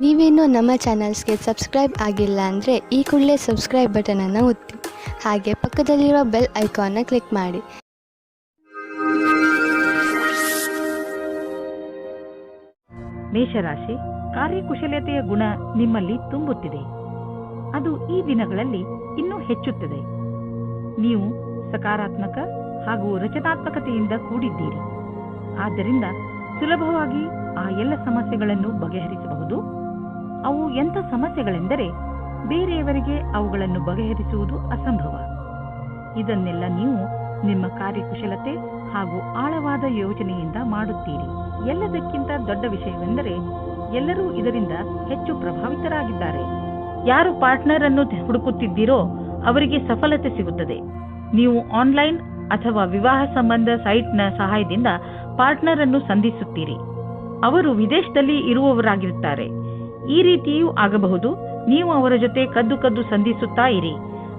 ನೀವೇನೂ ನಮ್ಮ ಚಾನಲ್ಸ್ಗೆ ಸಬ್ಸ್ಕ್ರೈಬ್ ಆಗಿಲ್ಲ ಅಂದರೆ ಈ ಕೂಡಲೇ ಸಬ್ಸ್ಕ್ರೈಬ್ ಬಟನನ್ನು ಒತ್ತಿ ಹಾಗೆ ಪಕ್ಕದಲ್ಲಿರುವ ಬೆಲ್ ಐಕಾನ್ನ ಕ್ಲಿಕ್ ಮಾಡಿ. ಮೇಷರಾಶಿ, ಕಾರ್ಯಕುಶಲತೆಯ ಗುಣ ನಿಮ್ಮಲ್ಲಿ ತುಂಬುತ್ತಿದೆ. ಅದು ಈ ದಿನಗಳಲ್ಲಿ ಇನ್ನೂ ಹೆಚ್ಚುತ್ತದೆ. ನೀವು ಸಕಾರಾತ್ಮಕ ಹಾಗೂ ರಚನಾತ್ಮಕತೆಯಿಂದ ಕೂಡಿದ್ದೀರಿ. ಆದ್ದರಿಂದ ಸುಲಭವಾಗಿ ಆ ಎಲ್ಲ ಸಮಸ್ಯೆಗಳನ್ನು ಬಗೆಹರಿಸಬಹುದು. ಅವು ಎಂಥ ಸಮಸ್ಯೆಗಳೆಂದರೆ ಬೇರೆಯವರಿಗೆ ಅವುಗಳನ್ನು ಬಗೆಹರಿಸುವುದು ಅಸಂಭವ. ಇದನ್ನೆಲ್ಲ ನೀವು ನಿಮ್ಮ ಕಾರ್ಯಕುಶಲತೆ ಹಾಗೂ ಆಳವಾದ ಯೋಚನೆಯಿಂದ ಮಾಡುತ್ತೀರಿ. ಎಲ್ಲದಕ್ಕಿಂತ ದೊಡ್ಡ ವಿಷಯವೆಂದರೆ ಎಲ್ಲರೂ ಇದರಿಂದ ಹೆಚ್ಚು ಪ್ರಭಾವಿತರಾಗಿದ್ದಾರೆ. ಯಾರು ಪಾರ್ಟ್ನರ್ ಅನ್ನು ಹುಡುಕುತ್ತಿದ್ದೀರೋ ಅವರಿಗೆ ಸಫಲತೆ ಸಿಗುತ್ತದೆ. ನೀವು ಆನ್ಲೈನ್ ಅಥವಾ ವಿವಾಹ ಸಂಬಂಧ ಸೈಟ್ನ ಸಹಾಯದಿಂದ ಪಾರ್ಟ್ನರ್ ಅನ್ನು ಸಂಧಿಸುತ್ತೀರಿ. ಅವರು ವಿದೇಶದಲ್ಲಿ ಇರುವವರಾಗಿರುತ್ತಾರೆ. ಈ ರೀತಿಯೂ ಆಗಬಹುದು. ನೀವು ಅವರ ಜೊತೆ ಕದ್ದು ಸಂಧಿಸುತ್ತಾ ಇರಿ.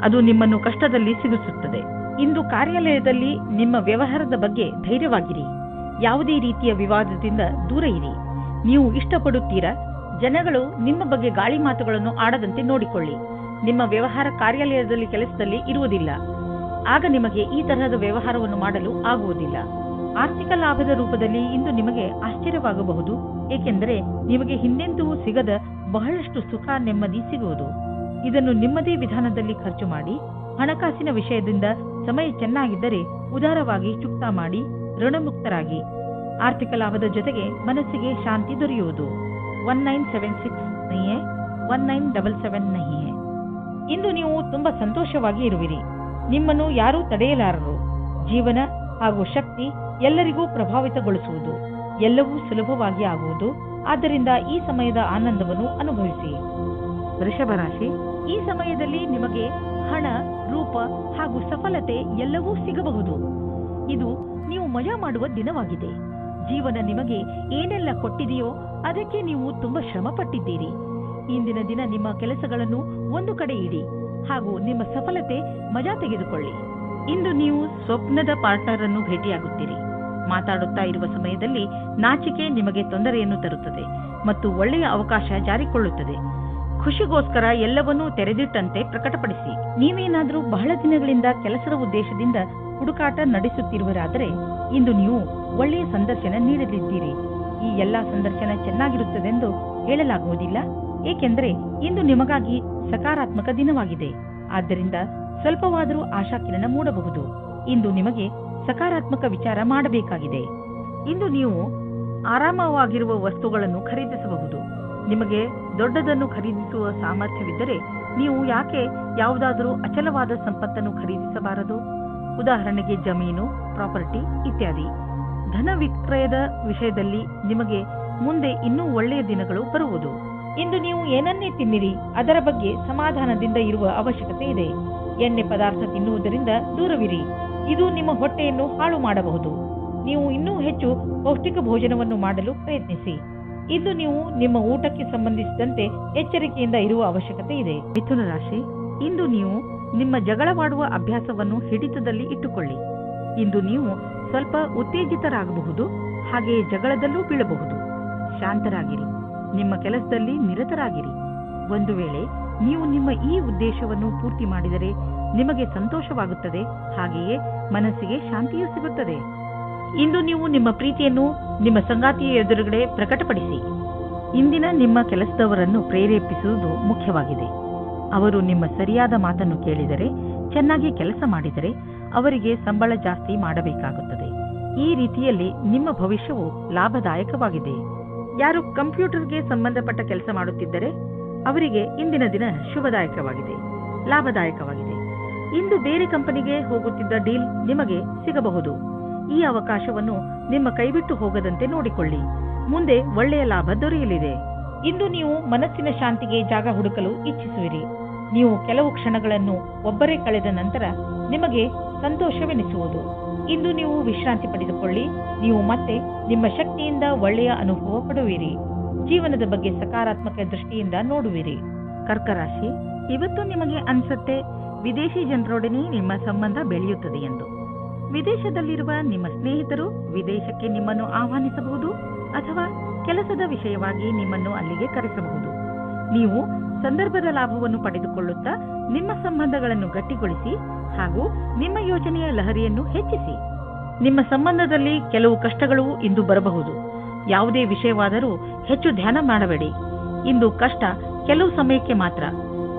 ಅದು ನಿಮ್ಮನ್ನು ಕಷ್ಟದಲ್ಲಿ ಸಿಗಿಸುತ್ತದೆ. ಇಂದು ಕಾರ್ಯಾಲಯದಲ್ಲಿ ನಿಮ್ಮ ವ್ಯವಹಾರದ ಬಗ್ಗೆ ಧೈರ್ಯವಾಗಿರಿ. ಯಾವುದೇ ರೀತಿಯ ವಿವಾದದಿಂದ ದೂರ ಇರಿ. ನೀವು ಇಷ್ಟಪಡುತ್ತೀರಾ? ಜನಗಳು ನಿಮ್ಮ ಬಗ್ಗೆ ಗಾಳಿ ಮಾತುಗಳನ್ನು ಆಡದಂತೆ ನೋಡಿಕೊಳ್ಳಿ. ನಿಮ್ಮ ವ್ಯವಹಾರ ಕಾರ್ಯಾಲಯದಲ್ಲಿ ಕೆಲಸದಲ್ಲಿ ಇರುವುದಿಲ್ಲ. ಆಗ ನಿಮಗೆ ಈ ತರಹದ ವ್ಯವಹಾರವನ್ನು ಮಾಡಲು ಆಗುವುದಿಲ್ಲ. ಆರ್ಥಿಕ ಲಾಭದ ರೂಪದಲ್ಲಿ ಇಂದು ನಿಮಗೆ ಆಶ್ಚರ್ಯವಾಗಬಹುದು. ಏಕೆಂದರೆ ನಿಮಗೆ ಹಿಂದೆಂದೂ ಸಿಗದ ಬಹಳಷ್ಟು ಸುಖ ನೆಮ್ಮದಿ ಸಿಗುವುದು. ಇದನ್ನು ನಿಮ್ಮದೇ ವಿಧಾನದಲ್ಲಿ ಖರ್ಚು ಮಾಡಿ. ಹಣಕಾಸಿನ ವಿಷಯದಿಂದ ಸಮಯ ಚೆನ್ನಾಗಿದ್ದರೆ ಉದಾರವಾಗಿ ಚುಕ್ತಾ ಮಾಡಿ ಋಣಮುಕ್ತರಾಗಿ. ಆರ್ಥಿಕ ಲಾಭದ ಜೊತೆಗೆ ಮನಸ್ಸಿಗೆ ಶಾಂತಿ ದೊರೆಯುವುದು. 1976 ನಹಿಯೇ 1977 ನಹಿಯೇ. ಇಂದು ನೀವು ತುಂಬಾ ಸಂತೋಷವಾಗಿ ಇರುವಿರಿ. ನಿಮ್ಮನ್ನು ಯಾರೂ ತಡೆಯಲಾರರು. ಜೀವನ ಹಾಗೂ ಶಕ್ತಿ ಎಲ್ಲರಿಗೂ ಪ್ರಭಾವಿತಗೊಳಿಸುವುದು. ಎಲ್ಲವೂ ಸುಲಭವಾಗಿ ಆಗುವುದು. ಆದ್ದರಿಂದ ಈ ಸಮಯದ ಆನಂದವನ್ನು ಅನುಭವಿಸಿ. ವೃಷಭ ರಾಶಿ, ಈ ಸಮಯದಲ್ಲಿ ನಿಮಗೆ ಹಣ, ರೂಪ ಹಾಗೂ ಸಫಲತೆ ಎಲ್ಲವೂ ಸಿಗಬಹುದು. ಇದು ನೀವು ಮಜಾ ಮಾಡುವ ದಿನವಾಗಿದೆ. ಜೀವನ ನಿಮಗೆ ಏನೆಲ್ಲ ಕೊಟ್ಟಿದೆಯೋ ಅದಕ್ಕೆ ನೀವು ತುಂಬಾ ಶ್ರಮ ಪಟ್ಟಿದ್ದೀರಿ. ಇಂದಿನ ದಿನ ನಿಮ್ಮ ಕೆಲಸಗಳನ್ನು ಒಂದು ಕಡೆ ಇಡಿ ಹಾಗೂ ನಿಮ್ಮ ಸಫಲತೆ ಮಜಾ ತೆಗೆದುಕೊಳ್ಳಿ. ಇಂದು ನೀವು ಸ್ವಪ್ನದ ಪಾರ್ಟ್ನರ್ ಅನ್ನು ಭೇಟಿಯಾಗುತ್ತೀರಿ. ಮಾತಾಡುತ್ತಾ ಇರುವ ಸಮಯದಲ್ಲಿ ನಾಚಿಕೆ ನಿಮಗೆ ತೊಂದರೆಯನ್ನು ತರುತ್ತದೆ ಮತ್ತು ಒಳ್ಳೆಯ ಅವಕಾಶ ಜಾರಿಕೊಳ್ಳುತ್ತದೆ. ಖುಷಿಗೋಸ್ಕರ ಎಲ್ಲವನ್ನೂ ತೆರೆದಿಟ್ಟಂತೆ ಪ್ರಕಟಪಡಿಸಿ. ನೀವೇನಾದರೂ ಬಹಳ ದಿನಗಳಿಂದ ಕೆಲಸದ ಉದ್ದೇಶದಿಂದ ಹುಡುಕಾಟ ನಡೆಸುತ್ತಿರುವರಾದರೆ ಇಂದು ನೀವು ಒಳ್ಳೆಯ ಸಂದರ್ಶನ ನೀಡಲಿದ್ದೀರಿ. ಈ ಎಲ್ಲಾ ಸಂದರ್ಶನ ಚೆನ್ನಾಗಿರುತ್ತದೆಂದು ಹೇಳಲಾಗುವುದಿಲ್ಲ. ಏಕೆಂದರೆ ಇಂದು ನಿಮಗಾಗಿ ಸಕಾರಾತ್ಮಕ ದಿನವಾಗಿದೆ. ಆದ್ದರಿಂದ ಸ್ವಲ್ಪವಾದರೂ ಆಶಾಕಿರಣ ಮೂಡಬಹುದು. ಇಂದು ನಿಮಗೆ ಸಕಾರಾತ್ಮಕ ವಿಚಾರ ಮಾಡಬೇಕಾಗಿದೆ. ಇಂದು ನೀವು ಆರಾಮವಾಗಿರುವ ವಸ್ತುಗಳನ್ನು ಖರೀದಿಸಬಹುದು. ನಿಮಗೆ ದೊಡ್ಡದನ್ನು ಖರೀದಿಸುವ ಸಾಮರ್ಥ್ಯವಿದ್ದರೆ ನೀವು ಯಾಕೆ ಯಾವುದಾದರೂ ಅಚಲವಾದ ಸಂಪತ್ತನ್ನು ಖರೀದಿಸಬಾರದು? ಉದಾಹರಣೆಗೆ ಜಮೀನು, ಪ್ರಾಪರ್ಟಿ ಇತ್ಯಾದಿ. ಧನ ವಿಕ್ರಯದ ವಿಷಯದಲ್ಲಿ ನಿಮಗೆ ಮುಂದೆ ಇನ್ನೂ ಒಳ್ಳೆಯ ದಿನಗಳು ಬರುವುದು. ಇಂದು ನೀವು ಏನನ್ನೇ ತಿನ್ನಿರಿ, ಅದರ ಬಗ್ಗೆ ಸಮಾಧಾನದಿಂದ ಇರುವ ಅವಶ್ಯಕತೆ ಇದೆ. ಎಣ್ಣೆ ಪದಾರ್ಥ ತಿನ್ನುವುದರಿಂದ ದೂರವಿರಿ. ಇದು ನಿಮ್ಮ ಹೊಟ್ಟೆಯನ್ನು ಹಾಳು ಮಾಡಬಹುದು. ನೀವು ಇನ್ನೂ ಹೆಚ್ಚು ಪೌಷ್ಟಿಕ ಭೋಜನವನ್ನು ಮಾಡಲು ಪ್ರಯತ್ನಿಸಿ. ಇಂದು ನೀವು ನಿಮ್ಮ ಊಟಕ್ಕೆ ಸಂಬಂಧಿಸಿದಂತೆ ಎಚ್ಚರಿಕೆಯಿಂದ ಇರುವ ಅವಶ್ಯಕತೆ ಇದೆ. ಮಿಥುನ ರಾಶಿ, ಇಂದು ನೀವು ನಿಮ್ಮ ಜಗಳವಾಡುವ ಅಭ್ಯಾಸವನ್ನು ಹಿಡಿತದಲ್ಲಿ ಇಟ್ಟುಕೊಳ್ಳಿ. ಇಂದು ನೀವು ಸ್ವಲ್ಪ ಉತ್ತೇಜಿತರಾಗಬಹುದು, ಹಾಗೆಯೇ ಜಗಳದಲ್ಲೂ ಬೀಳಬಹುದು. ಶಾಂತರಾಗಿರಿ. ನಿಮ್ಮ ಕೆಲಸದಲ್ಲಿ ನಿರತರಾಗಿರಿ. ಒಂದು ವೇಳೆ ನೀವು ನಿಮ್ಮ ಈ ಉದ್ದೇಶವನ್ನು ಪೂರ್ತಿ ಮಾಡಿದರೆ ನಿಮಗೆ ಸಂತೋಷವಾಗುತ್ತದೆ, ಹಾಗೆಯೇ ಮನಸ್ಸಿಗೆ ಶಾಂತಿಯೂ ಸಿಗುತ್ತದೆ. ಇಂದು ನೀವು ನಿಮ್ಮ ಪ್ರೀತಿಯನ್ನು ನಿಮ್ಮ ಸಂಗಾತಿಯ ಎದುರುಗಡೆ ಪ್ರಕಟಪಡಿಸಿ. ಇಂದಿನ ನಿಮ್ಮ ಕೆಲಸದವರನ್ನು ಪ್ರೇರೇಪಿಸುವುದು ಮುಖ್ಯವಾಗಿದೆ. ಅವರು ನಿಮ್ಮ ಸರಿಯಾದ ಮಾತನ್ನು ಕೇಳಿದರೆ, ಚೆನ್ನಾಗಿ ಕೆಲಸ ಮಾಡಿದರೆ ಅವರಿಗೆ ಸಂಬಳ ಜಾಸ್ತಿ ಮಾಡಬೇಕಾಗುತ್ತದೆ. ಈ ರೀತಿಯಲ್ಲಿ ನಿಮ್ಮ ಭವಿಷ್ಯವು ಲಾಭದಾಯಕವಾಗಿದೆ. ಯಾರು ಕಂಪ್ಯೂಟರ್ಗೆ ಸಂಬಂಧಪಟ್ಟ ಕೆಲಸ ಮಾಡುತ್ತಿದ್ದರೆ ಅವರಿಗೆ ಇಂದಿನ ದಿನ ಶುಭದಾಯಕವಾಗಿದೆ, ಲಾಭದಾಯಕವಾಗಿದೆ. ಇಂದು ಬೇರೆ ಕಂಪನಿಗೆ ಹೋಗುತ್ತಿದ್ದ ಡೀಲ್ ನಿಮಗೆ ಸಿಗಬಹುದು. ಈ ಅವಕಾಶವನ್ನು ನಿಮ್ಮ ಕೈಬಿಟ್ಟು ಹೋಗದಂತೆ ನೋಡಿಕೊಳ್ಳಿ. ಮುಂದೆ ಒಳ್ಳೆಯ ಲಾಭ ದೊರೆಯಲಿದೆ. ಇಂದು ನೀವು ಮನಸ್ಸಿನ ಶಾಂತಿಗೆ ಜಾಗ ಹುಡುಕಲು ಇಚ್ಛಿಸುವಿರಿ. ನೀವು ಕೆಲವು ಕ್ಷಣಗಳನ್ನು ಒಬ್ಬರೇ ಕಳೆದ ನಂತರ ನಿಮಗೆ ಸಂತೋಷವೆನಿಸುವುದು. ಇಂದು ನೀವು ವಿಶ್ರಾಂತಿ ಪಡೆದುಕೊಳ್ಳಿ. ನೀವು ಮತ್ತೆ ನಿಮ್ಮ ಶಕ್ತಿಯಿಂದ ಒಳ್ಳೆಯ ಅನುಭವ ಪಡುವಿರಿ. ಜೀವನದ ಬಗ್ಗೆ ಸಕಾರಾತ್ಮಕ ದೃಷ್ಟಿಯಿಂದ ನೋಡುವಿರಿ. ಕರ್ಕ ರಾಶಿ, ಇವತ್ತು ನಿಮಗೆ ಅನ್ಸುತ್ತೆ ವಿದೇಶಿ ಜನರೊಡನೆ ನಿಮ್ಮ ಸಂಬಂಧ ಬೆಳೆಯುತ್ತದೆ ಎಂದು. ವಿದೇಶದಲ್ಲಿರುವ ನಿಮ್ಮ ಸ್ನೇಹಿತರು ವಿದೇಶಕ್ಕೆ ನಿಮ್ಮನ್ನು ಆಹ್ವಾನಿಸಬಹುದು ಅಥವಾ ಕೆಲಸದ ವಿಷಯವಾಗಿ ನಿಮ್ಮನ್ನು ಅಲ್ಲಿಗೆ ಕರೆಸಬಹುದು. ನೀವು ಸಂದರ್ಭದ ಲಾಭವನ್ನು ಪಡೆದುಕೊಳ್ಳುತ್ತಾ ನಿಮ್ಮ ಸಂಬಂಧಗಳನ್ನು ಗಟ್ಟಿಗೊಳಿಸಿ ಹಾಗೂ ನಿಮ್ಮ ಯೋಜನೆಯ ಲಹರಿಯನ್ನು ಹೆಚ್ಚಿಸಿ. ನಿಮ್ಮ ಸಂಬಂಧದಲ್ಲಿ ಕೆಲವು ಕಷ್ಟಗಳು ಇಂದು ಬರಬಹುದು. ಯಾವುದೇ ವಿಷಯವಾದರೂ ಹೆಚ್ಚು ಧ್ಯಾನ ಮಾಡಬೇಡಿ. ಇಂದು ಕಷ್ಟ ಕೆಲವು ಸಮಯಕ್ಕೆ ಮಾತ್ರ,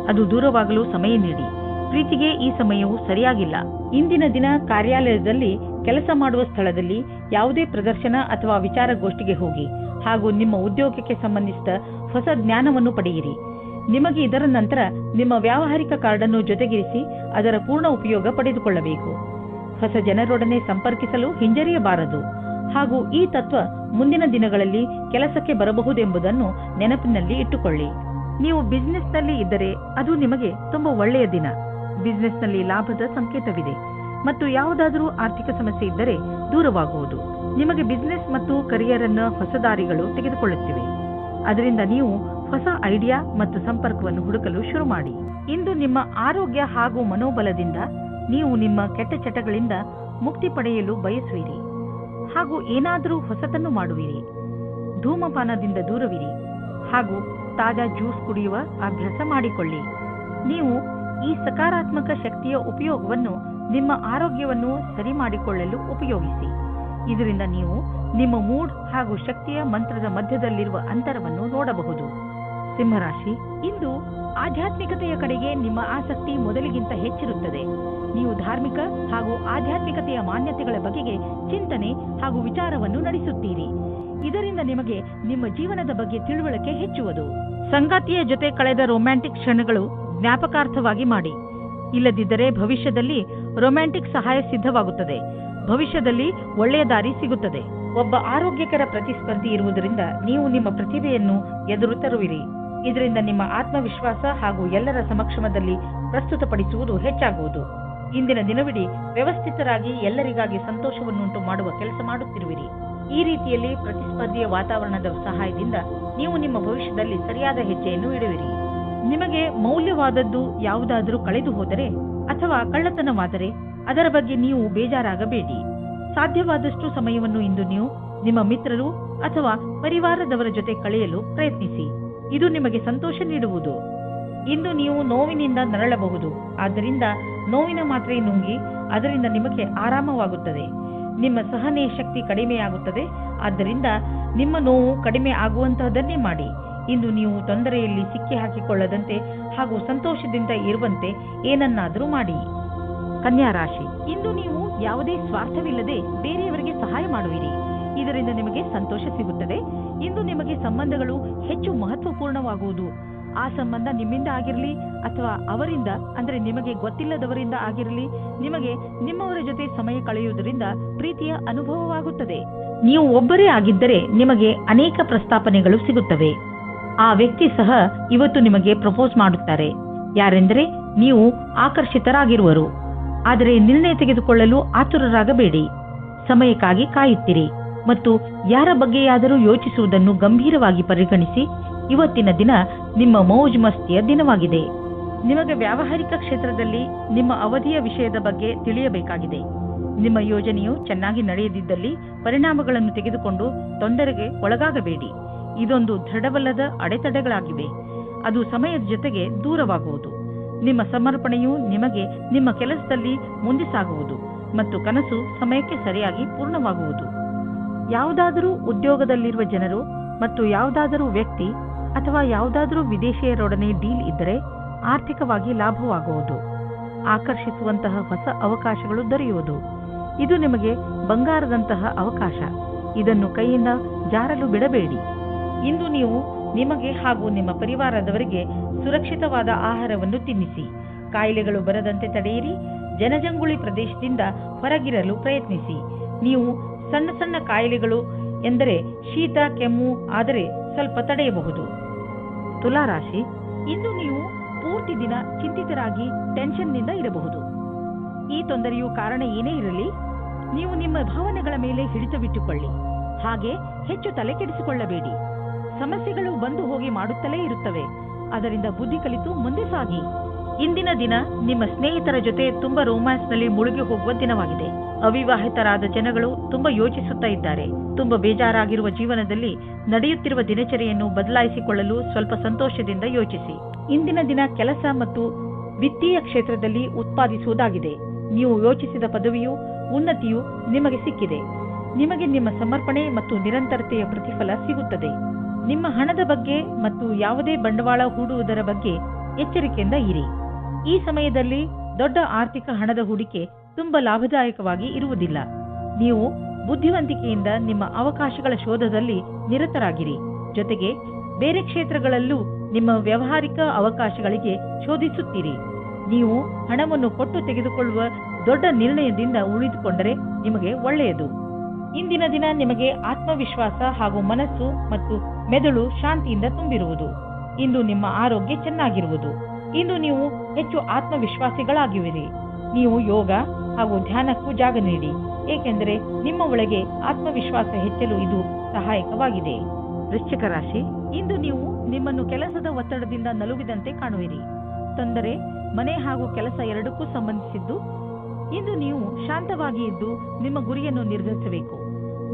ಅದು ದೂರವಾಗಲು ಸಮಯ ನೀಡಿ. ಪ್ರೀತಿಗೆ ಈ ಸಮಯವು ಸರಿಯಾಗಿಲ್ಲ. ಇಂದಿನ ದಿನ ಕಾರ್ಯಾಲಯದಲ್ಲಿ ಕೆಲಸ ಮಾಡುವ ಸ್ಥಳದಲ್ಲಿ ಯಾವುದೇ ಪ್ರದರ್ಶನ ಅಥವಾ ವಿಚಾರಗೋಷ್ಠಿಗೆ ಹೋಗಿ ಹಾಗೂ ನಿಮ್ಮ ಉದ್ಯೋಗಕ್ಕೆ ಸಂಬಂಧಿಸಿದ ಹೊಸ ಜ್ಞಾನವನ್ನು ಪಡೆಯಿರಿ. ನಿಮಗೆ ಇದರ ನಂತರ ನಿಮ್ಮ ವ್ಯಾವಹಾರಿಕ ಕಾರ್ಡನ್ನು ಜೊತೆಗಿರಿಸಿ ಅದರ ಪೂರ್ಣ ಉಪಯೋಗ ಪಡೆದುಕೊಳ್ಳಬೇಕು. ಹೊಸ ಜನರೊಡನೆ ಸಂಪರ್ಕಿಸಲು ಹಿಂಜರಿಯಬಾರದು ಹಾಗೂ ಈ ತತ್ವ ಮುಂದಿನ ದಿನಗಳಲ್ಲಿ ಕೆಲಸಕ್ಕೆ ಬರಬಹುದೆಂಬುದನ್ನು ನೆನಪಿನಲ್ಲಿ ಇಟ್ಟುಕೊಳ್ಳಿ. ನೀವು ಬಿಸಿನೆಸ್ನಲ್ಲಿ ಇದ್ದರೆ ಅದು ನಿಮಗೆ ತುಂಬಾ ಒಳ್ಳೆಯ ದಿನ. ಬಿಸಿನೆಸ್ನಲ್ಲಿ ಲಾಭದ ಸಂಕೇತವಿದೆ ಮತ್ತು ಯಾವುದಾದರೂ ಆರ್ಥಿಕ ಸಮಸ್ಯೆ ಇದ್ದರೆ ದೂರವಾಗುವುದು. ನಿಮಗೆ ಬಿಸಿನೆಸ್ ಮತ್ತು ಕರಿಯರ್ ಅನ್ನು ಹೊಸ ದಾರಿಗಳು ತೆಗೆದುಕೊಳ್ಳುತ್ತಿವೆ. ಅದರಿಂದ ನೀವು ಹೊಸ ಐಡಿಯಾ ಮತ್ತು ಸಂಪರ್ಕವನ್ನು ಹುಡುಕಲು ಶುರು ಮಾಡಿ. ಇಂದು ನಿಮ್ಮ ಆರೋಗ್ಯ ಹಾಗೂ ಮನೋಬಲದಿಂದ ನೀವು ನಿಮ್ಮ ಕೆಟ್ಟ ಚಟಗಳಿಂದ ಮುಕ್ತಿ ಪಡೆಯಲು ಬಯಸುವಿರಿ ಹಾಗೂ ಏನಾದರೂ ಹೊಸತನ್ನು ಮಾಡುವಿರಿ. ಧೂಮಪಾನದಿಂದ ದೂರವಿರಿ ಹಾಗೂ ತಾಜಾ ಜ್ಯೂಸ್ ಕುಡಿಯುವ ಅಭ್ಯಾಸ ಮಾಡಿಕೊಳ್ಳಿ. ನೀವು ಈ ಸಕಾರಾತ್ಮಕ ಶಕ್ತಿಯ ಉಪಯೋಗವನ್ನು ನಿಮ್ಮ ಆರೋಗ್ಯವನ್ನು ಸರಿ ಮಾಡಿಕೊಳ್ಳಲು ಉಪಯೋಗಿಸಿ. ಇದರಿಂದ ನೀವು ನಿಮ್ಮ ಮೂಡ್ ಹಾಗೂ ಶಕ್ತಿಯ ಮಂತ್ರದ ಮಧ್ಯದಲ್ಲಿರುವ ಅಂತರವನ್ನು ನೋಡಬಹುದು. ಸಿಂಹರಾಶಿ, ಇಂದು ಆಧ್ಯಾತ್ಮಿಕತೆಯ ಕಡೆಗೆ ನಿಮ್ಮ ಆಸಕ್ತಿ ಮೊದಲಿಗಿಂತ ಹೆಚ್ಚಿರುತ್ತದೆ. ನೀವು ಧಾರ್ಮಿಕ ಹಾಗೂ ಆಧ್ಯಾತ್ಮಿಕತೆಯ ಮಾನ್ಯತೆಗಳ ಬಗೆಗೆ ಚಿಂತನೆ ಹಾಗೂ ವಿಚಾರವನ್ನು ನಡೆಸುತ್ತೀರಿ. ಇದರಿಂದ ನಿಮಗೆ ನಿಮ್ಮ ಜೀವನದ ಬಗ್ಗೆ ತಿಳುವಳಿಕೆ ಹೆಚ್ಚುವುದು. ಸಂಗಾತಿಯ ಜೊತೆ ಕಳೆದ ರೊಮ್ಯಾಂಟಿಕ್ ಕ್ಷಣಗಳು ಜ್ಞಾಪಕಾರ್ಥವಾಗಿ ಮಾಡಿ. ಇಲ್ಲದಿದ್ದರೆ ಭವಿಷ್ಯದಲ್ಲಿ ರೊಮ್ಯಾಂಟಿಕ್ ಸಹಾಯ ಸಿದ್ಧವಾಗುತ್ತದೆ. ಭವಿಷ್ಯದಲ್ಲಿ ಒಳ್ಳೆಯ ದಾರಿ ಸಿಗುತ್ತದೆ. ಒಬ್ಬ ಆರೋಗ್ಯಕರ ಪ್ರತಿಸ್ಪರ್ಧಿ ಇರುವುದರಿಂದ ನೀವು ನಿಮ್ಮ ಪ್ರತಿಭೆಯನ್ನು ಎದುರು ತರುವಿರಿ. ಇದರಿಂದ ನಿಮ್ಮ ಆತ್ಮವಿಶ್ವಾಸ ಹಾಗೂ ಎಲ್ಲರ ಸಮಕ್ಷಮದಲ್ಲಿ ಪ್ರಸ್ತುತಪಡಿಸುವುದು ಹೆಚ್ಚಾಗುವುದು. ಇಂದಿನ ದಿನವಿಡೀ ವ್ಯವಸ್ಥಿತರಾಗಿ ಎಲ್ಲರಿಗಾಗಿ ಸಂತೋಷವನ್ನುಂಟು ಮಾಡುವ ಕೆಲಸ ಮಾಡುತ್ತಿರುವಿರಿ. ಈ ರೀತಿಯಲ್ಲಿ ಪ್ರತಿಸ್ಪರ್ಧಿಯ ವಾತಾವರಣದ ಸಹಾಯದಿಂದ ನೀವು ನಿಮ್ಮ ಭವಿಷ್ಯದಲ್ಲಿ ಸರಿಯಾದ ಹೆಜ್ಜೆಯನ್ನು ಇಡುವಿರಿ. ನಿಮಗೆ ಮೌಲ್ಯವಾದದ್ದು ಯಾವುದಾದರೂ ಕಳೆದು ಹೋದರೆ ಅಥವಾ ಕಳ್ಳತನವಾದರೆ ಅದರ ಬಗ್ಗೆ ನೀವು ಬೇಜಾರಾಗಬೇಡಿ. ಸಾಧ್ಯವಾದಷ್ಟು ಸಮಯವನ್ನು ಇಂದು ನೀವು ನಿಮ್ಮ ಮಿತ್ರರು ಅಥವಾ ಪರಿವಾರದವರ ಜೊತೆ ಕಳೆಯಲು ಪ್ರಯತ್ನಿಸಿ. ಇದು ನಿಮಗೆ ಸಂತೋಷ ನೀಡುವುದು. ಇಂದು ನೀವು ನೋವಿನಿಂದ ನರಳಬಹುದು. ಆದ್ದರಿಂದ ನೋವಿನ ಮಾತ್ರೆ ನುಂಗಿ, ಅದರಿಂದ ನಿಮಗೆ ಆರಾಮವಾಗುತ್ತದೆ. ನಿಮ್ಮ ಸಹನೆ ಶಕ್ತಿ ಕಡಿಮೆಯಾಗುತ್ತದೆ. ಆದ್ದರಿಂದ ನಿಮ್ಮ ನೋವು ಕಡಿಮೆ ಆಗುವಂತಹದನ್ನೇ ಮಾಡಿ. ಇಂದು ನೀವು ತೊಂದರೆಯಲ್ಲಿ ಸಿಕ್ಕಿ ಹಾಕಿಕೊಳ್ಳದಂತೆ ಹಾಗೂ ಸಂತೋಷದಿಂದ ಇರುವಂತೆ ಏನನ್ನಾದರೂ ಮಾಡಿ. ಕನ್ಯಾ ರಾಶಿ, ಇಂದು ನೀವು ಯಾವುದೇ ಸ್ವಾರ್ಥವಿಲ್ಲದೆ ಬೇರೆಯವರಿಗೆ ಸಹಾಯ ಮಾಡುವಿರಿ. ಇದರಿಂದ ನಿಮಗೆ ಸಂತೋಷ ಸಿಗುತ್ತದೆ. ಇಂದು ನಿಮಗೆ ಸಂಬಂಧಗಳು ಹೆಚ್ಚು ಮಹತ್ವಪೂರ್ಣವಾಗುವುದು. ಆ ಸಂಬಂಧ ನಿಮ್ಮಿಂದ ಆಗಿರಲಿ ಅಥವಾ ಅವರಿಂದ, ಅಂದರೆ ನಿಮಗೆ ಗೊತ್ತಿಲ್ಲದವರಿಂದ ಆಗಿರಲಿ, ನಿಮಗೆ ನಿಮ್ಮವರ ಜೊತೆ ಸಮಯ ಕಳೆಯುವುದರಿಂದ ಪ್ರೀತಿಯ ಅನುಭವವಾಗುತ್ತದೆ. ನೀವು ಒಬ್ಬರೇ ಆಗಿದ್ದರೆ ನಿಮಗೆ ಅನೇಕ ಪ್ರಸ್ತಾಪನೆಗಳು ಸಿಗುತ್ತವೆ. ಆ ವ್ಯಕ್ತಿ ಸಹ ಇವತ್ತು ನಿಮಗೆ ಪ್ರಪೋಸ್ ಮಾಡುತ್ತಾರೆ. ಯಾರೆಂದರೆ ನೀವು ಆಕರ್ಷಿತರಾಗಿರುವರು. ಆದರೆ ನಿರ್ಣಯ ತೆಗೆದುಕೊಳ್ಳಲು ಆತುರರಾಗಬೇಡಿ. ಸಮಯಕ್ಕಾಗಿ ಕಾಯುತ್ತಿರಿ ಮತ್ತು ಯಾರ ಬಗ್ಗೆಯಾದರೂ ಯೋಚಿಸುವುದನ್ನು ಗಂಭೀರವಾಗಿ ಪರಿಗಣಿಸಿ. ಇವತ್ತಿನ ದಿನ ನಿಮ್ಮ ಮೌಜ್ ಮಸ್ತಿಯ ದಿನವಾಗಿದೆ. ನಿಮಗೆ ವ್ಯಾವಹಾರಿಕ ಕ್ಷೇತ್ರದಲ್ಲಿ ನಿಮ್ಮ ಅವಧಿಯ ವಿಷಯದ ಬಗ್ಗೆ ತಿಳಿಯಬೇಕಾಗಿದೆ. ನಿಮ್ಮ ಯೋಜನೆಯು ಚೆನ್ನಾಗಿ ನಡೆಯದಿದ್ದಲ್ಲಿ ಪರಿಣಾಮಗಳನ್ನು ತೆಗೆದುಕೊಂಡು ತೊಂದರೆಗೆ ಒಳಗಾಗಬೇಡಿ. ಇದೊಂದು ದೃಢವಲ್ಲದ ಅಡೆತಡೆಗಳಾಗಿವೆ. ಅದು ಸಮಯದ ಜೊತೆಗೆ ದೂರವಾಗುವುದು. ನಿಮ್ಮ ಸಮರ್ಪಣೆಯು ನಿಮಗೆ ನಿಮ್ಮ ಕೆಲಸದಲ್ಲಿ ಮುಂದೆ ಸಾಗುವುದು ಮತ್ತು ಕನಸು ಸಮಯಕ್ಕೆ ಸರಿಯಾಗಿ ಪೂರ್ಣವಾಗುವುದು. ಯಾವುದಾದರೂ ಉದ್ಯೋಗದಲ್ಲಿರುವ ಜನರು ಮತ್ತು ಯಾವುದಾದರೂ ವ್ಯಕ್ತಿ ಅಥವಾ ಯಾವುದಾದರೂ ವಿದೇಶಿಯರೊಡನೆ ಡೀಲ್ ಇದ್ದರೆ ಆರ್ಥಿಕವಾಗಿ ಲಾಭವಾಗುವುದು. ಆಕರ್ಷಿಸುವಂತಹ ಹೊಸ ಅವಕಾಶಗಳು ದೊರೆಯುವುದು. ಇದು ನಿಮಗೆ ಬಂಗಾರದಂತಹ ಅವಕಾಶ. ಇದನ್ನು ಕೈಯಿಂದ ಜಾರಲು ಬಿಡಬೇಡಿ. ಇಂದು ನೀವು ನಿಮಗೆ ಹಾಗೂ ನಿಮ್ಮ ಪರಿವಾರದವರಿಗೆ ಸುರಕ್ಷಿತವಾದ ಆಹಾರವನ್ನು ತಿನ್ನಿಸಿ. ಕಾಯಿಲೆಗಳು ಬರದಂತೆ ತಡೆಯಿರಿ. ಜನಜಂಗುಳಿ ಪ್ರದೇಶದಿಂದ ಹೊರಗಿರಲು ಪ್ರಯತ್ನಿಸಿ. ನೀವು ಸಣ್ಣ ಸಣ್ಣ ಕಾಯಿಲೆಗಳು ಎಂದರೆ ಶೀತ, ಕೆಮ್ಮು ಆದರೆ ಸ್ವಲ್ಪ ತಡೆಯಬಹುದು. ತುಲಾ ರಾಶಿ, ಇಂದು ನೀವು ಪೂರ್ತಿ ದಿನ ಚಿಂತಿತರಾಗಿ ಟೆನ್ಷನ್ನಿಂದ ಇರಬಹುದು. ಈ ತೊಂದರೆಯು ಕಾರಣ ಏನೇ ಇರಲಿ, ನೀವು ನಿಮ್ಮ ಭಾವನೆಗಳ ಮೇಲೆ ಹಿಡಿತವಿಟ್ಟುಕೊಳ್ಳಿ. ಹಾಗೆ ಹೆಚ್ಚು ತಲೆ ಕೆಡಿಸಿಕೊಳ್ಳಬೇಡಿ. ಸಮಸ್ಯೆಗಳು ಬಂದು ಹೋಗಿ ಮಾಡುತ್ತಲೇ ಇರುತ್ತವೆ. ಅದರಿಂದ ಬುದ್ಧಿ ಕಲಿತು ಮುಂದೆ ಸಾಗಿ. ಇಂದಿನ ದಿನ ನಿಮ್ಮ ಸ್ನೇಹಿತರ ಜೊತೆ ತುಂಬಾ ರೋಮ್ಯಾನ್ಸ್ನಲ್ಲಿ ಮುಳುಗಿ ಹೋಗುವ ದಿನವಾಗಿದೆ. ಅವಿವಾಹಿತರಾದ ಜನಗಳು ತುಂಬಾ ಯೋಚಿಸುತ್ತಾ ಇದ್ದಾರೆ. ತುಂಬಾ ಬೇಜಾರಾಗಿರುವ ಜೀವನದಲ್ಲಿ ನಡೆಯುತ್ತಿರುವ ದಿನಚರಿಯನ್ನು ಬದಲಾಯಿಸಿಕೊಳ್ಳಲು ಸ್ವಲ್ಪ ಸಂತೋಷದಿಂದ ಯೋಚಿಸಿ. ಇಂದಿನ ದಿನ ಕೆಲಸ ಮತ್ತು ವಿತ್ತೀಯ ಕ್ಷೇತ್ರದಲ್ಲಿ ಉತ್ಪಾದಿಸುವುದಾಗಿದೆ. ನೀವು ಯೋಚಿಸಿದ ಪದವಿಯು ಉನ್ನತಿಯು ನಿಮಗೆ ಸಿಕ್ಕಿದೆ. ನಿಮಗೆ ನಿಮ್ಮ ಸಮರ್ಪಣೆ ಮತ್ತು ನಿರಂತರತೆಯ ಪ್ರತಿಫಲ ಸಿಗುತ್ತದೆ. ನಿಮ್ಮ ಹಣದ ಬಗ್ಗೆ ಮತ್ತು ಯಾವುದೇ ಬಂಡವಾಳ ಹೂಡುವುದರ ಬಗ್ಗೆ ಎಚ್ಚರಿಕೆಯಿಂದ ಇರಿ. ಈ ಸಮಯದಲ್ಲಿ ದೊಡ್ಡ ಆರ್ಥಿಕ ಹಣದ ಹೂಡಿಕೆ ತುಂಬಾ ಲಾಭದಾಯಕವಾಗಿ ಇರುವುದಿಲ್ಲ. ನೀವು ಬುದ್ಧಿವಂತಿಕೆಯಿಂದ ನಿಮ್ಮ ಅವಕಾಶಗಳ ಶೋಧದಲ್ಲಿ ನಿರತರಾಗಿರಿ. ಜೊತೆಗೆ ಬೇರೆ ಕ್ಷೇತ್ರಗಳಲ್ಲೂ ನಿಮ್ಮ ವ್ಯಾವಹಾರಿಕ ಅವಕಾಶಗಳಿಗೆ ಶೋಧಿಸುತ್ತೀರಿ. ನೀವು ಹಣವನ್ನು ಕೊಟ್ಟು ತೆಗೆದುಕೊಳ್ಳುವ ದೊಡ್ಡ ನಿರ್ಣಯದಿಂದ ಉಳಿದುಕೊಂಡರೆ ನಿಮಗೆ ಒಳ್ಳೆಯದು. ಇಂದಿನ ದಿನ ನಿಮಗೆ ಆತ್ಮವಿಶ್ವಾಸ ಹಾಗೂ ಮನಸ್ಸು ಮತ್ತು ಮೆದುಳು ಶಾಂತಿಯಿಂದ ತುಂಬಿರುವುದು. ಇಂದು ನಿಮ್ಮ ಆರೋಗ್ಯ ಚೆನ್ನಾಗಿರುವುದು. ಇಂದು ನೀವು ಹೆಚ್ಚು ಆತ್ಮವಿಶ್ವಾಸಿಗಳಾಗಿರುವಿರಿ. ನೀವು ಯೋಗ ಹಾಗೂ ಧ್ಯಾನಕ್ಕೂ ಜಾಗ ನೀಡಿ, ಏಕೆಂದರೆ ನಿಮ್ಮ ಒಳಗೆ ಆತ್ಮವಿಶ್ವಾಸ ಹೆಚ್ಚಲು ಇದು ಸಹಾಯಕವಾಗಿದೆ. ವೃಶ್ಚಿಕ ರಾಶಿ, ಇಂದು ನೀವು ನಿಮ್ಮನ್ನು ಕೆಲಸದ ಒತ್ತಡದಿಂದ ನಲುಗಿದಂತೆ ಕಾಣುವಿರಿ. ತೊಂದರೆ ಮನೆ ಹಾಗೂ ಕೆಲಸ ಎರಡಕ್ಕೂ ಸಂಬಂಧಿಸಿದ್ದು. ಇಂದು ನೀವು ಶಾಂತವಾಗಿ ಇದ್ದು ನಿಮ್ಮ ಗುರಿಯನ್ನು ನಿರ್ಧರಿಸಬೇಕು.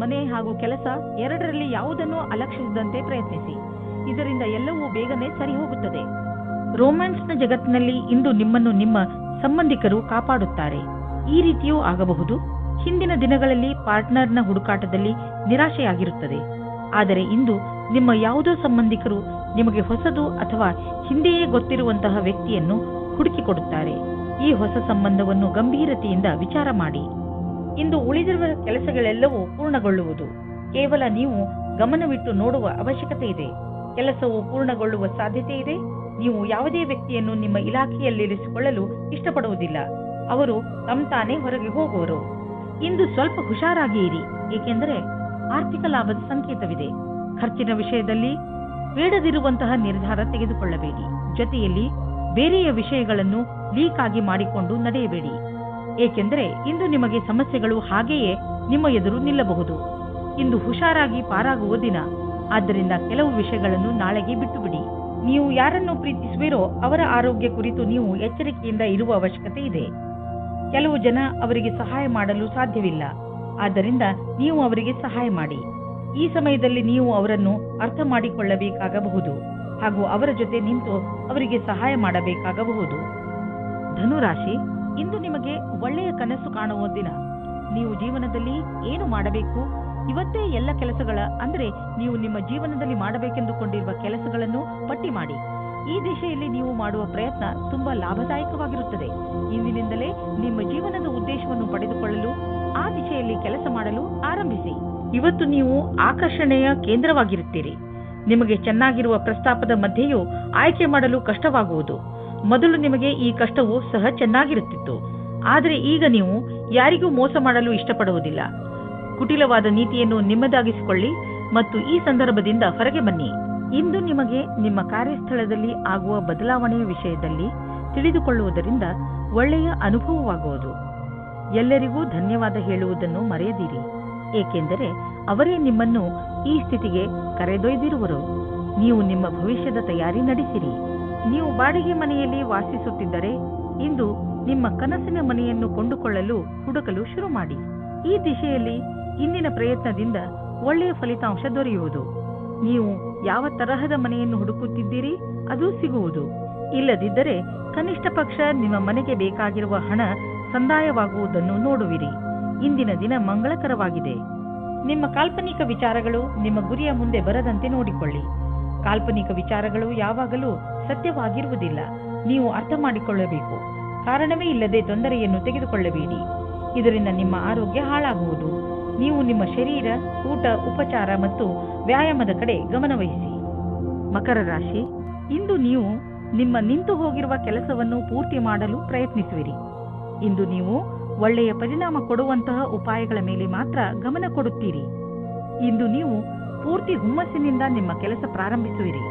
ಮನೆ ಹಾಗೂ ಕೆಲಸ ಎರಡರಲ್ಲಿ ಯಾವುದನ್ನು ಅಲಕ್ಷಿಸದಂತೆ ಪ್ರಯತ್ನಿಸಿ. ಇದರಿಂದ ಎಲ್ಲವೂ ಬೇಗನೆ ಸರಿ ಹೋಗುತ್ತದೆ. ರೋಮ್ಯಾನ್ಸ್ನ ಜಗತ್ತಿನಲ್ಲಿ ಇಂದು ನಿಮ್ಮನ್ನು ನಿಮ್ಮ ಸಂಬಂಧಿಕರು ಕಾಪಾಡುತ್ತಾರೆ. ಈ ರೀತಿಯೂ ಆಗಬಹುದು. ಹಿಂದಿನ ದಿನಗಳಲ್ಲಿ ಪಾರ್ಟ್ನರ್ನ ಹುಡುಕಾಟದಲ್ಲಿ ನಿರಾಶೆಯಾಗಿರುತ್ತದೆ. ಆದರೆ ಇಂದು ನಿಮ್ಮ ಯಾವುದೋ ಸಂಬಂಧಿಕರು ನಿಮಗೆ ಹೊಸದು ಅಥವಾ ಹಿಂದೆಯೇ ಗೊತ್ತಿರುವಂತಹ ವ್ಯಕ್ತಿಯನ್ನು ಹುಡುಕಿಕೊಡುತ್ತಾರೆ. ಈ ಹೊಸ ಸಂಬಂಧವನ್ನು ಗಂಭೀರತೆಯಿಂದ ವಿಚಾರ ಮಾಡಿ. ಇಂದು ಉಳಿದಿರುವ ಕೆಲಸಗಳೆಲ್ಲವೂ ಪೂರ್ಣಗೊಳ್ಳುವುದು. ಕೇವಲ ನೀವು ಗಮನವಿಟ್ಟು ನೋಡುವ ಅವಶ್ಯಕತೆ ಇದೆ. ಕೆಲಸವು ಪೂರ್ಣಗೊಳ್ಳುವ ಸಾಧ್ಯತೆ ಇದೆ. ನೀವು ಯಾವುದೇ ವ್ಯಕ್ತಿಯನ್ನು ನಿಮ್ಮ ಇಲಾಖೆಯಲ್ಲಿರಿಸಿಕೊಳ್ಳಲು ಇಷ್ಟಪಡುವುದಿಲ್ಲ. ಅವರು ತಾನೇ ಹೊರಗೆ ಹೋಗುವರು. ಇಂದು ಸ್ವಲ್ಪ ಹುಷಾರಾಗಿ ಇರಿ, ಏಕೆಂದರೆ ಆರ್ಥಿಕ ಲಾಭದ ಸಂಕೇತವಿದೆ. ಖರ್ಚಿನ ವಿಷಯದಲ್ಲಿ ಬೇಡದಿರುವಂತಹ ನಿರ್ಧಾರ ತೆಗೆದುಕೊಳ್ಳಬೇಡಿ. ಜೊತೆಯಲ್ಲಿ ಬೇರೆಯ ವಿಷಯಗಳನ್ನು ಲೀಕ್ ಆಗಿ ಮಾಡಿಕೊಂಡು ನಡೆಯಬೇಡಿ, ಏಕೆಂದರೆ ಇಂದು ನಿಮಗೆ ಸಮಸ್ಯೆಗಳು ಹಾಗೆಯೇ ನಿಮ್ಮ ಎದುರು ನಿಲ್ಲಬಹುದು. ಇಂದು ಹುಷಾರಾಗಿ ಪಾರಾಗುವ ದಿನ. ಆದ್ದರಿಂದ ಕೆಲವು ವಿಷಯಗಳನ್ನು ನಾಳೆಗೆ ಬಿಟ್ಟು ಬಿಡಿ. ನೀವು ಯಾರನ್ನು ಪ್ರೀತಿಸುವಿರೋ ಅವರ ಆರೋಗ್ಯ ಕುರಿತು ನೀವು ಎಚ್ಚರಿಕೆಯಿಂದ ಇರುವ ಅವಶ್ಯಕತೆ ಇದೆ. ಕೆಲವು ಜನ ಅವರಿಗೆ ಸಹಾಯ ಮಾಡಲು ಸಾಧ್ಯವಿಲ್ಲ, ಆದ್ದರಿಂದ ನೀವು ಅವರಿಗೆ ಸಹಾಯ ಮಾಡಿ. ಈ ಸಮಯದಲ್ಲಿ ನೀವು ಅವರನ್ನು ಅರ್ಥ ಮಾಡಿಕೊಳ್ಳಬೇಕಾಗಬಹುದು ಹಾಗೂ ಅವರ ಜೊತೆ ನಿಂತು ಅವರಿಗೆ ಸಹಾಯ ಮಾಡಬೇಕಾಗಬಹುದು. ಧನುರಾಶಿ, ಇಂದು ನಿಮಗೆ ಒಳ್ಳೆಯ ಕನಸು ಕಾಣುವ ದಿನ. ನೀವು ಜೀವನದಲ್ಲಿ ಏನು ಮಾಡಬೇಕು, ಇವತ್ತೇ ಎಲ್ಲ ಕೆಲಸಗಳ ಅಂದರೆ ನೀವು ನಿಮ್ಮ ಜೀವನದಲ್ಲಿ ಮಾಡಬೇಕೆಂದುಕೊಂಡಿರುವ ಕೆಲಸಗಳನ್ನು ಪಟ್ಟಿ ಮಾಡಿ. ಈ ದಿಶೆಯಲ್ಲಿ ನೀವು ಮಾಡುವ ಪ್ರಯತ್ನ ತುಂಬಾ ಲಾಭದಾಯಕವಾಗಿರುತ್ತದೆ. ಇಂದಿನಿಂದಲೇ ನಿಮ್ಮ ಜೀವನದ ಉದ್ದೇಶವನ್ನು ಪಡೆದುಕೊಳ್ಳಲು ಆ ದಿಶೆಯಲ್ಲಿ ಕೆಲಸ ಮಾಡಲು ಆರಂಭಿಸಿ. ಇವತ್ತು ನೀವು ಆಕರ್ಷಣೆಯ ಕೇಂದ್ರವಾಗಿರುತ್ತೀರಿ. ನಿಮಗೆ ಚೆನ್ನಾಗಿರುವ ಪ್ರಸ್ತಾಪದ ಮಧ್ಯೆಯೂ ಆಯ್ಕೆ ಮಾಡಲು ಕಷ್ಟವಾಗುವುದು. ಮೊದಲು ನಿಮಗೆ ಈ ಕಷ್ಟವು ಸಹ ಚೆನ್ನಾಗಿರುತ್ತಿತ್ತು, ಆದರೆ ಈಗ ನೀವು ಯಾರಿಗೂ ಮೋಸ ಮಾಡಲು ಇಷ್ಟಪಡುವುದಿಲ್ಲ. ಕುಟಿಲವಾದ ನೀತಿಯನ್ನು ನಿಮ್ಮದಾಗಿಸಿಕೊಳ್ಳಿ ಮತ್ತು ಈ ಸಂದರ್ಭದಿಂದ ಹೊರಗೆ ಬನ್ನಿ. ಇಂದು ನಿಮಗೆ ನಿಮ್ಮ ಕಾರ್ಯಸ್ಥಳದಲ್ಲಿ ಆಗುವ ಬದಲಾವಣೆಯ ವಿಷಯದಲ್ಲಿ ತಿಳಿದುಕೊಳ್ಳುವುದರಿಂದ ಒಳ್ಳೆಯ ಅನುಭವವಾಗುವುದು. ಎಲ್ಲರಿಗೂ ಧನ್ಯವಾದ ಹೇಳುವುದನ್ನು ಮರೆಯದಿರಿ, ಏಕೆಂದರೆ ಅವರೇ ನಿಮ್ಮನ್ನು ಈ ಸ್ಥಿತಿಗೆ ಕರೆದೊಯ್ದಿರುವರು. ನೀವು ನಿಮ್ಮ ಭವಿಷ್ಯದ ತಯಾರಿ ನಡೆಸಿರಿ. ನೀವು ಬಾಡಿಗೆ ಮನೆಯಲ್ಲಿ ವಾಸಿಸುತ್ತಿದ್ದರೆ ಇಂದು ನಿಮ್ಮ ಕನಸಿನ ಮನೆಯನ್ನು ಕೊಂಡುಕೊಳ್ಳಲು ಹುಡುಕಲು ಶುರು ಮಾಡಿ. ಈ ದಿಶೆಯಲ್ಲಿ ಇಂದಿನ ಪ್ರಯತ್ನದಿಂದ ಒಳ್ಳೆಯ ಫಲಿತಾಂಶ ದೊರೆಯುವುದು. ನೀವು ಯಾವ ತರಹದ ಮನೆಯನ್ನು ಹುಡುಕುತ್ತಿದ್ದೀರಿ ಅದು ಸಿಗುವುದು. ಇಲ್ಲದಿದ್ದರೆ ಕನಿಷ್ಠ ಪಕ್ಷ ನಿಮ್ಮ ಮನೆಗೆ ಬೇಕಾಗಿರುವ ಹಣ ಸಂದಾಯವಾಗುವುದನ್ನು ನೋಡುವಿರಿ. ಇಂದಿನ ದಿನ ಮಂಗಳಕರವಾಗಿದೆ. ನಿಮ್ಮ ಕಾಲ್ಪನಿಕ ವಿಚಾರಗಳು ನಿಮ್ಮ ಗುರಿಯ ಮುಂದೆ ಬರದಂತೆ ನೋಡಿಕೊಳ್ಳಿ. ಕಾಲ್ಪನಿಕ ವಿಚಾರಗಳು ಯಾವಾಗಲೂ ಸತ್ಯವಾಗಿರುವುದಿಲ್ಲ. ನೀವು ಅರ್ಥ ಮಾಡಿಕೊಳ್ಳಬೇಕು. ಕಾರಣವೇ ಇಲ್ಲದೆ ತೊಂದರೆಯನ್ನು ತೆಗೆದುಕೊಳ್ಳಬೇಡಿ. ಇದರಿಂದ ನಿಮ್ಮ ಆರೋಗ್ಯ ಹಾಳಾಗುವುದು. ನೀವು ನಿಮ್ಮ ಶರೀರ, ಊಟ, ಉಪಚಾರ ಮತ್ತು ವ್ಯಾಯಾಮದ ಕಡೆ ಗಮನವಹಿಸಿ. ಮಕರ ರಾಶಿ, ಇಂದು ನೀವು ನಿಮ್ಮ ನಿಂತು ಹೋಗಿರುವ ಕೆಲಸವನ್ನು ಪೂರ್ತಿ ಮಾಡಲು ಪ್ರಯತ್ನಿಸುವಿರಿ. ಇಂದು ನೀವು ಒಳ್ಳೆಯ ಪರಿಣಾಮ ಕೊಡುವಂತಹ ಉಪಾಯಗಳ ಮೇಲೆ ಮಾತ್ರ ಗಮನ ಕೊಡುತ್ತೀರಿ. ಇಂದು ನೀವು ಪೂರ್ತಿ ಹುಮ್ಮಸ್ಸಿನಿಂದ ನಿಮ್ಮ ಕೆಲಸ ಪ್ರಾರಂಭಿಸುವಿರಿ.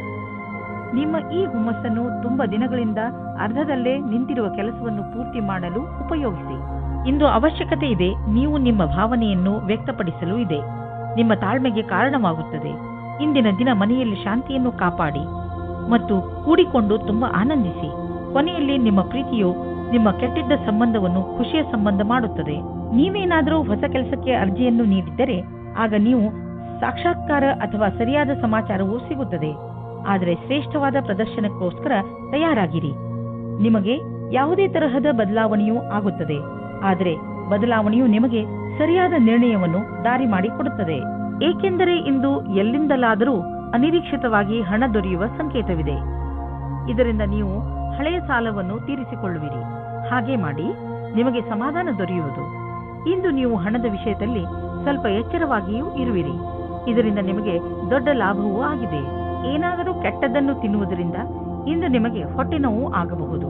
ನಿಮ್ಮ ಈ ಹುಮ್ಮಸ್ಸನ್ನು ತುಂಬಾ ದಿನಗಳಿಂದ ಅರ್ಧದಲ್ಲೇ ನಿಂತಿರುವ ಕೆಲಸವನ್ನು ಪೂರ್ತಿ ಮಾಡಲು ಉಪಯೋಗಿಸಿ. ಇಂದು ಅವಶ್ಯಕತೆ ಇದೆ. ನೀವು ನಿಮ್ಮ ಭಾವನೆಯನ್ನು ವ್ಯಕ್ತಪಡಿಸಲು ಇದೆ. ನಿಮ್ಮ ತಾಳ್ಮೆಗೆ ಕಾರಣವಾಗುತ್ತದೆ. ಇಂದಿನ ದಿನ ಮನೆಯಲ್ಲಿ ಶಾಂತಿಯನ್ನು ಕಾಪಾಡಿ ಮತ್ತು ಕೂಡಿಕೊಂಡು ತುಂಬಾ ಆನಂದಿಸಿ. ಕೊನೆಯಲ್ಲಿ ನಿಮ್ಮ ಪ್ರೀತಿಯು ನಿಮ್ಮ ಕೆಟ್ಟಿದ್ದ ಸಂಬಂಧವನ್ನು ಖುಷಿಯ ಸಂಬಂಧ ಮಾಡುತ್ತದೆ. ನೀವೇನಾದರೂ ಹೊಸ ಕೆಲಸಕ್ಕೆ ಅರ್ಜಿಯನ್ನು ನೀಡಿದ್ದರೆ ಆಗ ನೀವು ಸಾಕ್ಷಾತ್ಕಾರ ಅಥವಾ ಸರಿಯಾದ ಸಮಾಚಾರವೂ ಸಿಗುತ್ತದೆ. ಆದರೆ ಶ್ರೇಷ್ಠವಾದ ಪ್ರದರ್ಶನಕ್ಕೋಸ್ಕರ ತಯಾರಾಗಿರಿ. ನಿಮಗೆ ಯಾವುದೇ ತರಹದ ಬದಲಾವಣೆಯೂ ಆಗುತ್ತದೆ, ಆದರೆ ಬದಲಾವಣೆಯು ನಿಮಗೆ ಸರಿಯಾದ ನಿರ್ಣಯವನ್ನು ದಾರಿ ಮಾಡಿಕೊಡುತ್ತದೆ. ಏಕೆಂದರೆ ಇಂದು ಎಲ್ಲಿಂದಲಾದರೂ ಅನಿರೀಕ್ಷಿತವಾಗಿ ಹಣ ದೊರೆಯುವ ಸಂಕೇತವಿದೆ. ಇದರಿಂದ ನೀವು ಹಳೆಯ ಸಾಲವನ್ನು ತೀರಿಸಿಕೊಳ್ಳುವಿರಿ. ಹಾಗೆ ಮಾಡಿ ನಿಮಗೆ ಸಮಾಧಾನ ದೊರೆಯುವುದು. ಇಂದು ನೀವು ಹಣದ ವಿಷಯದಲ್ಲಿ ಸ್ವಲ್ಪ ಎಚ್ಚರವಾಗಿಯೂ ಇರುವಿರಿ. ಇದರಿಂದ ನಿಮಗೆ ದೊಡ್ಡ ಲಾಭವೂ ಆಗಿದೆ. ಏನಾದರೂ ಕೆಟ್ಟದ್ದನ್ನು ತಿನ್ನುವುದರಿಂದ ಇಂದು ನಿಮಗೆ ಹೊಟ್ಟೆ ನೋವು ಆಗಬಹುದು.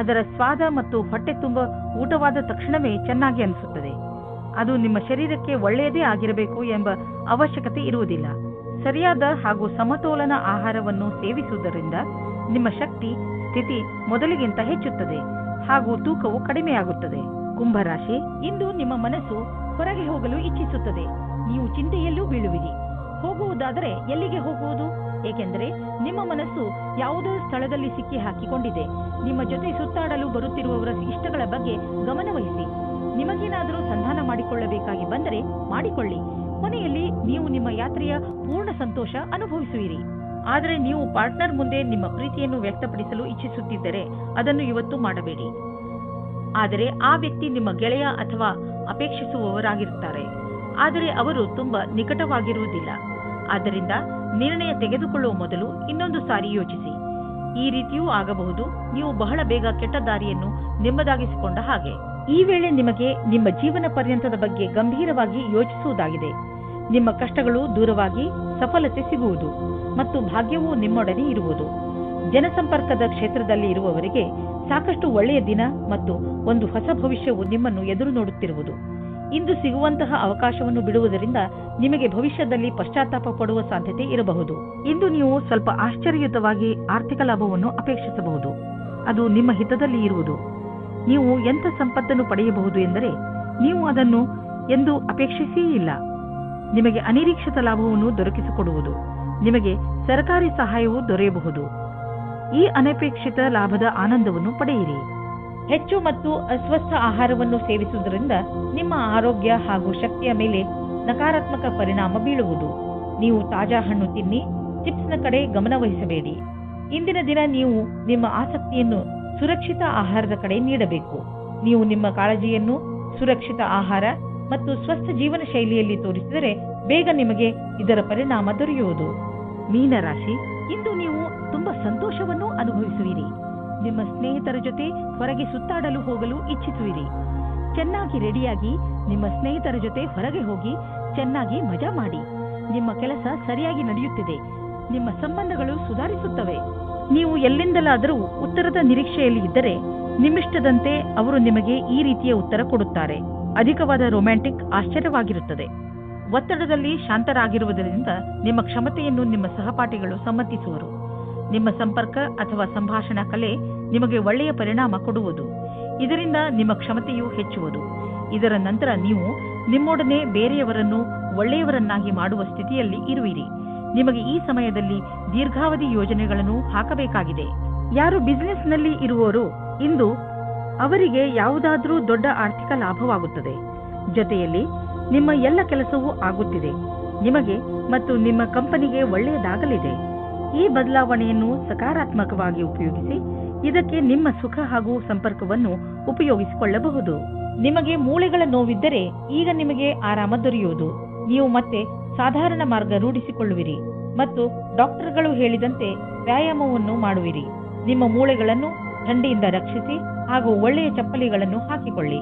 ಅದರ ಸ್ವಾದ ಮತ್ತು ಹೊಟ್ಟೆ ತುಂಬ ಊಟವಾದ ತಕ್ಷಣವೇ ಚೆನ್ನಾಗಿ ಅನಿಸುತ್ತದೆ. ಅದು ನಿಮ್ಮ ಶರೀರಕ್ಕೆ ಒಳ್ಳೆಯದೇ ಆಗಿರಬೇಕು ಎಂಬ ಅವಶ್ಯಕತೆ ಇರುವುದಿಲ್ಲ. ಸರಿಯಾದ ಹಾಗೂ ಸಮತೋಲನ ಆಹಾರವನ್ನು ಸೇವಿಸುವುದರಿಂದ ನಿಮ್ಮ ಶಕ್ತಿ ಸ್ಥಿತಿ ಮೊದಲಿಗಿಂತ ಹೆಚ್ಚುತ್ತದೆ ಹಾಗೂ ತೂಕವು ಕಡಿಮೆಯಾಗುತ್ತದೆ. ಕುಂಭರಾಶಿ, ಇಂದು ನಿಮ್ಮ ಮನಸ್ಸು ಹೊರಗೆ ಹೋಗಲು ಇಚ್ಛಿಸುತ್ತದೆ. ನೀವು ಚಿಂತೆಯಲ್ಲೂ ಬೀಳುವಿರಿ. ಹೋಗುವುದಾದರೆ ಎಲ್ಲಿಗೆ ಹೋಗುವುದು? ಏಕೆಂದರೆ ನಿಮ್ಮ ಮನಸ್ಸು ಯಾವುದೋ ಸ್ಥಳದಲ್ಲಿ ಸಿಕ್ಕಿ ಹಾಕಿಕೊಂಡಿದೆ. ನಿಮ್ಮ ಜೊತೆ ಸುತ್ತಾಡಲು ಬರುತ್ತಿರುವವರ ಇಷ್ಟಗಳ ಬಗ್ಗೆ ಗಮನವಹಿಸಿ. ನಿಮಗೇನಾದರೂ ಸಂಧಾನ ಮಾಡಿಕೊಳ್ಳಬೇಕಾಗಿ ಬಂದರೆ ಮಾಡಿಕೊಳ್ಳಿ. ಕೊನೆಯಲ್ಲಿ ನೀವು ನಿಮ್ಮ ಯಾತ್ರೆಯ ಪೂರ್ಣ ಸಂತೋಷ ಅನುಭವಿಸುವಿರಿ. ಆದರೆ ನೀವು ಪಾರ್ಟ್ನರ್ ಮುಂದೆ ನಿಮ್ಮ ಪ್ರೀತಿಯನ್ನು ವ್ಯಕ್ತಪಡಿಸಲು ಇಚ್ಛಿಸುತ್ತಿದ್ದರೆ ಅದನ್ನು ಇವತ್ತು ಮಾಡಬೇಡಿ. ಆದರೆ ಆ ವ್ಯಕ್ತಿ ನಿಮ್ಮ ಗೆಳೆಯ ಅಥವಾ ಅಪೇಕ್ಷಿಸುವವರಾಗಿರುತ್ತಾರೆ. ಆದರೆ ಅವರು ತುಂಬಾ ನಿಕಟವಾಗಿರುವುದಿಲ್ಲ. ಆದ್ದರಿಂದ ನಿರ್ಣಯ ತೆಗೆದುಕೊಳ್ಳುವ ಮೊದಲು ಇನ್ನೊಂದು ಸಾರಿ ಯೋಚಿಸಿ. ಈ ರೀತಿಯೂ ಆಗಬಹುದು. ನೀವು ಬಹಳ ಬೇಗ ಕೆಟ್ಟ ದಾರಿಯನ್ನು ನಿಮ್ಮದಾಗಿಸಿಕೊಂಡ ಹಾಗೆ. ಈ ವೇಳೆ ನಿಮಗೆ ನಿಮ್ಮ ಜೀವನ ಪರ್ಯಂತದ ಬಗ್ಗೆ ಗಂಭೀರವಾಗಿ ಯೋಚಿಸುವುದಾಗಿದೆ. ನಿಮ್ಮ ಕಷ್ಟಗಳು ದೂರವಾಗಿ ಸಫಲತೆ ಸಿಗುವುದು ಮತ್ತು ಭಾಗ್ಯವೂ ನಿಮ್ಮೊಡನೆ ಇರುವುದು. ಜನಸಂಪರ್ಕದ ಕ್ಷೇತ್ರದಲ್ಲಿ ಇರುವವರಿಗೆ ಸಾಕಷ್ಟು ಒಳ್ಳೆಯ ದಿನ ಮತ್ತು ಒಂದು ಹೊಸ ಭವಿಷ್ಯವು ನಿಮ್ಮನ್ನು ಎದುರು ನೋಡುತ್ತಿರುವುದು. ಇಂದು ಸಿಗುವಂತಹ ಅವಕಾಶವನ್ನು ಬಿಡುವುದರಿಂದ ನಿಮಗೆ ಭವಿಷ್ಯದಲ್ಲಿ ಪಶ್ಚಾತ್ತಾಪ ಪಡುವ ಸಾಧ್ಯತೆ ಇರಬಹುದು. ಇಂದು ನೀವು ಸ್ವಲ್ಪ ಆಶ್ಚರ್ಯಯುತವಾಗಿ ಆರ್ಥಿಕ ಲಾಭವನ್ನು ಅಪೇಕ್ಷಿಸಬಹುದು. ಅದು ನಿಮ್ಮ ಹಿತದಲ್ಲಿ ಇರುವುದು. ನೀವು ಎಂಥ ಸಂಪತ್ತನ್ನು ಪಡೆಯಬಹುದು ಎಂದರೆ ನೀವು ಅದನ್ನು ಎಂದು ಅಪೇಕ್ಷಿಸೇ ಇಲ್ಲ. ನಿಮಗೆ ಅನಿರೀಕ್ಷಿತ ಲಾಭವನ್ನು ದೊರಕಿಸಿಕೊಡುವುದು. ನಿಮಗೆ ಸರ್ಕಾರಿ ಸಹಾಯವೂ ದೊರೆಯಬಹುದು. ಈ ಅನಪೇಕ್ಷಿತ ಲಾಭದ ಆನಂದವನ್ನು ಪಡೆಯಿರಿ. ಹೆಚ್ಚು ಮತ್ತು ಅಸ್ವಸ್ಥ ಆಹಾರವನ್ನು ಸೇವಿಸುವುದರಿಂದ ನಿಮ್ಮ ಆರೋಗ್ಯ ಹಾಗೂ ಶಕ್ತಿಯ ಮೇಲೆ ನಕಾರಾತ್ಮಕ ಪರಿಣಾಮ ಬೀಳುವುದು. ನೀವು ತಾಜಾ ಹಣ್ಣು ತಿನ್ನಿ, ಚಿಪ್ಸ್ನ ಕಡೆ ಗಮನ ವಹಿಸಬೇಡಿ. ಇಂದಿನ ದಿನ ನೀವು ನಿಮ್ಮ ಆಸಕ್ತಿಯನ್ನು ಸುರಕ್ಷಿತ ಆಹಾರದ ಕಡೆ ನೀಡಬೇಕು. ನೀವು ನಿಮ್ಮ ಕಾಳಜಿಯನ್ನು ಸುರಕ್ಷಿತ ಆಹಾರ ಮತ್ತು ಸ್ವಸ್ಥ ಜೀವನ ಶೈಲಿಯಲ್ಲಿ ತೋರಿಸಿದರೆ ಬೇಗ ನಿಮಗೆ ಇದರ ಪರಿಣಾಮ ದೊರೆಯುವುದು. ಮೀನರಾಶಿ, ಇಂದು ನೀವು ತುಂಬಾ ಸಂತೋಷವನ್ನು ಅನುಭವಿಸುವಿರಿ. ನಿಮ್ಮ ಸ್ನೇಹಿತರ ಜೊತೆ ಹೊರಗೆ ಸುತ್ತಾಡಲು ಹೋಗಲು ಇಚ್ಛಿಸುವಿರಿ. ಚೆನ್ನಾಗಿ ರೆಡಿಯಾಗಿ ನಿಮ್ಮ ಸ್ನೇಹಿತರ ಜೊತೆ ಹೊರಗೆ ಹೋಗಿ ಚೆನ್ನಾಗಿ ಮಜಾ ಮಾಡಿ. ನಿಮ್ಮ ಕೆಲಸ ಸರಿಯಾಗಿ ನಡೆಯುತ್ತಿದೆ. ನಿಮ್ಮ ಸಂಬಂಧಗಳು ಸುಧಾರಿಸುತ್ತವೆ. ನೀವು ಎಲ್ಲಿಂದಲಾದರೂ ಉತ್ತರದ ನಿರೀಕ್ಷೆಯಲ್ಲಿ ಇದ್ದರೆ ನಿಮ್ಮಿಷ್ಟದಂತೆ ಅವರು ನಿಮಗೆ ಈ ರೀತಿಯ ಉತ್ತರ ಕೊಡುತ್ತಾರೆ. ಅಧಿಕವಾದ ರೊಮ್ಯಾಂಟಿಕ್ ಆಶ್ಚರ್ಯವಾಗಿರುತ್ತದೆ. ಒತ್ತಡದಲ್ಲಿ ಶಾಂತರಾಗಿರುವುದರಿಂದ ನಿಮ್ಮ ಕ್ಷಮತೆಯನ್ನು ನಿಮ್ಮ ಸಹಪಾಠಿಗಳು ಸಮ್ಮತಿಸುವರು. ನಿಮ್ಮ ಸಂಪರ್ಕ ಅಥವಾ ಸಂಭಾಷಣಾ ಕಲೆ ನಿಮಗೆ ಒಳ್ಳೆಯ ಪರಿಣಾಮ ಕೊಡುವುದು. ಇದರಿಂದ ನಿಮ್ಮ ಕ್ಷಮತೆಯು ಹೆಚ್ಚುವುದು. ಇದರ ನಂತರ ನೀವು ನಿಮ್ಮೊಡನೆ ಬೇರೆಯವರನ್ನು ಒಳ್ಳೆಯವರನ್ನಾಗಿ ಮಾಡುವ ಸ್ಥಿತಿಯಲ್ಲಿ ಇರುವಿರಿ. ನಿಮಗೆ ಈ ಸಮಯದಲ್ಲಿ ದೀರ್ಘಾವಧಿ ಯೋಜನೆಗಳನ್ನು ಹಾಕಬೇಕಾಗಿದೆ. ಯಾರು ಬಿಸಿನೆಸ್ನಲ್ಲಿ ಇರುವವರು ಇಂದು ಅವರಿಗೆ ಯಾವುದಾದರೂ ದೊಡ್ಡ ಆರ್ಥಿಕ ಲಾಭವಾಗುತ್ತದೆ. ಜೊತೆಯಲ್ಲಿ ನಿಮ್ಮ ಎಲ್ಲ ಕೆಲಸವೂ ಆಗುತ್ತಿದೆ. ನಿಮಗೆ ಮತ್ತು ನಿಮ್ಮ ಕಂಪನಿಗೆ ಒಳ್ಳೆಯದಾಗಲಿದೆ. ಈ ಬದಲಾವಣೆಯನ್ನು ಸಕಾರಾತ್ಮಕವಾಗಿ ಉಪಯೋಗಿಸಿ. ಇದಕ್ಕೆ ನಿಮ್ಮ ಸುಖ ಹಾಗೂ ಸಂಪರ್ಕವನ್ನು ಉಪಯೋಗಿಸಿಕೊಳ್ಳಬಹುದು. ನಿಮಗೆ ಮೂಳೆಗಳ ನೋವಿದ್ದರೆ ಈಗ ನಿಮಗೆ ಆರಾಮ ದೊರೆಯುವುದು. ನೀವು ಮತ್ತೆ ಸಾಧಾರಣ ಮಾರ್ಗ ರೂಢಿಸಿಕೊಳ್ಳುವಿರಿ ಮತ್ತು ಡಾಕ್ಟರ್ಗಳು ಹೇಳಿದಂತೆ ವ್ಯಾಯಾಮವನ್ನು ಮಾಡುವಿರಿ. ನಿಮ್ಮ ಮೂಳೆಗಳನ್ನು ಥಂಡಿಯಿಂದ ರಕ್ಷಿಸಿ ಹಾಗೂ ಒಳ್ಳೆಯ ಚಪ್ಪಲಿಗಳನ್ನು ಹಾಕಿಕೊಳ್ಳಿ.